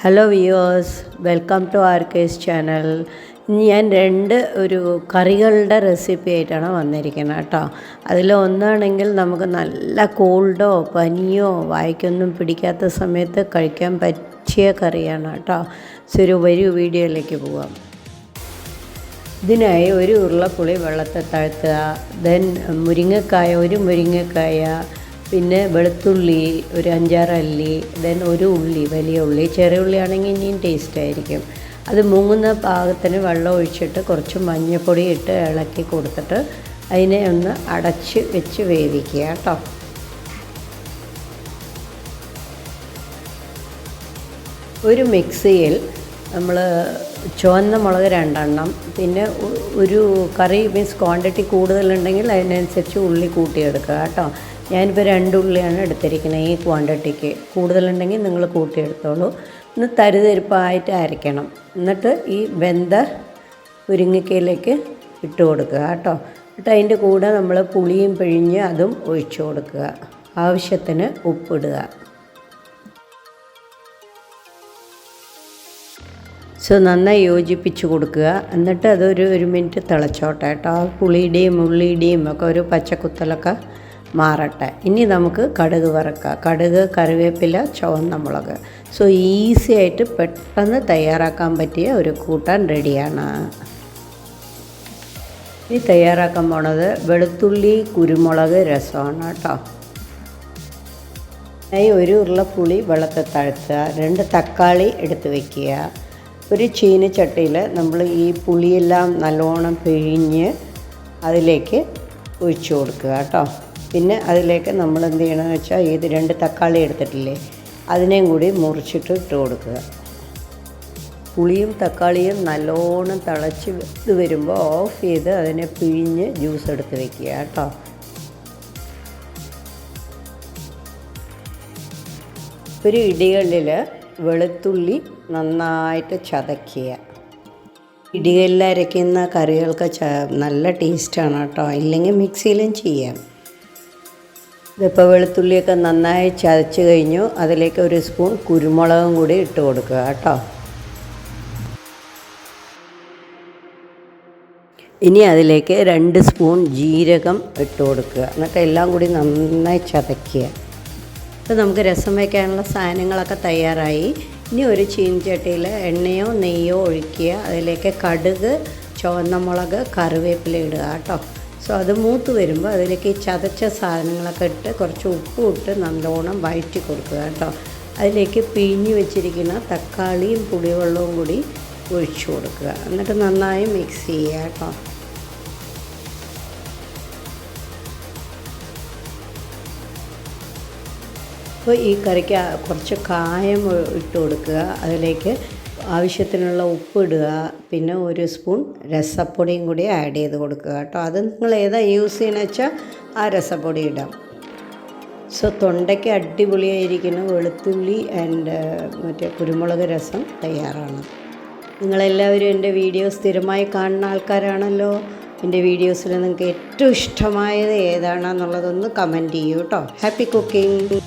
Hello viewers, welcome to ആർക്കേസ് channel. ഞാൻ ഒരു കറികളുടെ റെസിപ്പി ആയിട്ടാണ് വന്നിരിക്കുന്നത് കേട്ടോ. അതിലൊന്നാണെങ്കിൽ നമുക്ക് നല്ല കോൾഡോ പനിയോ വായ്ക്കൊന്നും പിടിക്കാത്ത സമയത്ത് കഴിക്കാൻ പറ്റിയ കറിയാണ് കേട്ടോ. ഒരു വീഡിയോയിലേക്ക് പോവാം. ഇതിനായി ഒരു ഉരുളപ്പുളി വെള്ളത്തിൽ താഴ്ത്തുക. ദെൻ ഒരു മുരിങ്ങക്കായ, പിന്നെ വെളുത്തുള്ളി ഒരു 5-6 അല്ലി, ദെൻ ഒരു ഉള്ളി, വലിയ ഉള്ളി. ചെറിയ ഉള്ളി ആണെങ്കിൽ ഇനിയും ടേസ്റ്റ് ആയിരിക്കും. അത് മുങ്ങുന്ന പാകത്തിന് വെള്ളം ഒഴിച്ചിട്ട് കുറച്ച് മഞ്ഞൾപ്പൊടി ഇട്ട് ഇളക്കി കൊടുത്തിട്ട് അതിനെ ഒന്ന് അടച്ച് വെച്ച് വേവിക്കുക കേട്ടോ. ഒരു മിക്സിയിൽ നമ്മൾ ചുവന്ന മുളക് 2 എണ്ണം, പിന്നെ ഒരു കറി മീൻസ് ക്വാണ്ടിറ്റി കൂടുതലുണ്ടെങ്കിൽ അതിനനുസരിച്ച് ഉള്ളി കൂട്ടിയെടുക്കുക കേട്ടോ. ഞാനിപ്പോൾ 2 ഉള്ളിയാണ് എടുത്തിരിക്കുന്നത് ഈ ക്വാണ്ടിറ്റിക്ക്. കൂടുതലുണ്ടെങ്കിൽ നിങ്ങൾ കൂട്ടിയെടുത്തോളൂ. ഒന്ന് തരിതരിപ്പായിട്ട് അരയ്ക്കണം. എന്നിട്ട് ഈ വെന്ത മുരിങ്ങക്കയിലേക്ക് ഇട്ട് കൊടുക്കുക കേട്ടോ. എന്നിട്ട് അതിൻ്റെ കൂടെ നമ്മൾ പുളിയും പിഴിഞ്ഞ് അതും ഒഴിച്ചു കൊടുക്കുക. ആവശ്യത്തിന് ഉപ്പിടുക. നന്നായി യോജിപ്പിച്ച് കൊടുക്കുക. എന്നിട്ട് ഒരു മിനിറ്റ് തിളച്ചോട്ടെ കേട്ടോ. ആ പുളിയുടെയും ഉള്ളിയുടെയും ഒക്കെ ഒരു പച്ചക്കുത്തലൊക്കെ മാറട്ടെ. ഇനി നമുക്ക് കടുക് വറക്കുക. കടുക്, കറിവേപ്പില, ചുവന്ന മുളക്. ഈസി ആയിട്ട് പെട്ടെന്ന് തയ്യാറാക്കാൻ പറ്റിയ ഒരു കൂട്ടാൻ റെഡിയാണ്. ഈ തയ്യാറാക്കാൻ പോണത് വെളുത്തുള്ളി കുരുമുളക് രസമാണ് കേട്ടോ. ഒരു ഉരുളപ്പുളി വെള്ളത്തിൽ താഴ്ത്തുക. 2 തക്കാളി എടുത്ത് വയ്ക്കുക. ഒരു ചീനച്ചട്ടിയിൽ നമ്മൾ ഈ പുളിയെല്ലാം നല്ലോണം പിഴിഞ്ഞ് അതിലേക്ക് ഒഴിച്ചു കൊടുക്കുക കേട്ടോ. പിന്നെ അതിലേക്ക് നമ്മൾ എന്ത് ചെയ്യണമെന്ന് വെച്ചാൽ 2 തക്കാളി എടുത്തിട്ടില്ലേ, അതിനെയും കൂടി മുറിച്ചിട്ട് ഇട്ട് കൊടുക്കുക. പുളിയും തക്കാളിയും നല്ലോണം തിളച്ച് വരുമ്പോൾ ഓഫ് ചെയ്ത് അതിനെ പിഴിഞ്ഞ് ജ്യൂസ് എടുത്ത് വയ്ക്കുക കേട്ടോ. ഒരു ഇടികളിൽ വെളുത്തുള്ളി നന്നായിട്ട് ചതയ്ക്കുക. ഇടികളിൽ അരയ്ക്കുന്ന കറികൾക്ക് നല്ല ടേസ്റ്റാണ് കേട്ടോ. ഇല്ലെങ്കിൽ മിക്സിയിലും ചെയ്യാം. ഇതിപ്പോൾ വെളുത്തുള്ളിയൊക്കെ നന്നായി ചതച്ച് കഴിഞ്ഞു. അതിലേക്ക് 1 സ്പൂൺ കുരുമുളകും കൂടി ഇട്ട് കൊടുക്കുക കേട്ടോ. ഇനി അതിലേക്ക് 2 സ്പൂൺ ജീരകം ഇട്ട് കൊടുക്കുക. എന്നിട്ട് എല്ലാം കൂടി നന്നായി ചതയ്ക്കുക. അപ്പോൾ നമുക്ക് രസം വയ്ക്കാനുള്ള സാധനങ്ങളൊക്കെ തയ്യാറായി. ഇനി ഒരു ചീനച്ചട്ടിയിൽ എണ്ണയോ നെയ്യോ ഒഴിക്കുക. അതിലേക്ക് കടുക്, ചുവന്ന മുളക്, കറിവേപ്പില ഇടുക കേട്ടോ. അത് മൂത്ത് വരുമ്പോൾ അതിലേക്ക് ഈ ചതച്ച സാധനങ്ങളൊക്കെ ഇട്ട് കുറച്ച് ഉപ്പും ഇട്ട് നല്ലോണം വഴറ്റി കൊടുക്കുക കേട്ടോ. അതിലേക്ക് പിഴിഞ്ഞ് വെച്ചിരിക്കുന്ന തക്കാളിയും പുളിവെള്ളവും കൂടി ഒഴിച്ചു കൊടുക്കുക. എന്നിട്ട് നന്നായി മിക്സ് ചെയ്യുക കേട്ടോ. അപ്പോൾ ഈ കറിക്ക് കുറച്ച് കായം ഇട്ട് കൊടുക്കുക. അതിലേക്ക് ആവശ്യത്തിനുള്ള ഉപ്പ് ഇടുക. പിന്നെ 1 സ്പൂൺ രസപ്പൊടിയും കൂടി ആഡ് ചെയ്ത് കൊടുക്കുക കേട്ടോ. അത് നിങ്ങൾ ഏതാ യൂസ് ചെയ്യണമെന്ന് വെച്ചാൽ ആ രസപ്പൊടി ഇടാം. തൊണ്ടയ്ക്ക് അടിപൊളിയായിരിക്കുന്ന വെളുത്തുള്ളി ആൻഡ് കുരുമുളക് രസം തയ്യാറാണ്. നിങ്ങളെല്ലാവരും എൻ്റെ വീഡിയോ സ്ഥിരമായി കാണുന്ന ആൾക്കാരാണല്ലോ. എൻ്റെ വീഡിയോസിൽ നിങ്ങൾക്ക് ഏറ്റവും ഇഷ്ടമായത് ഏതാണെന്നുള്ളതൊന്ന് കമൻറ്റ് ചെയ്യൂ കേട്ടോ. Happy cooking.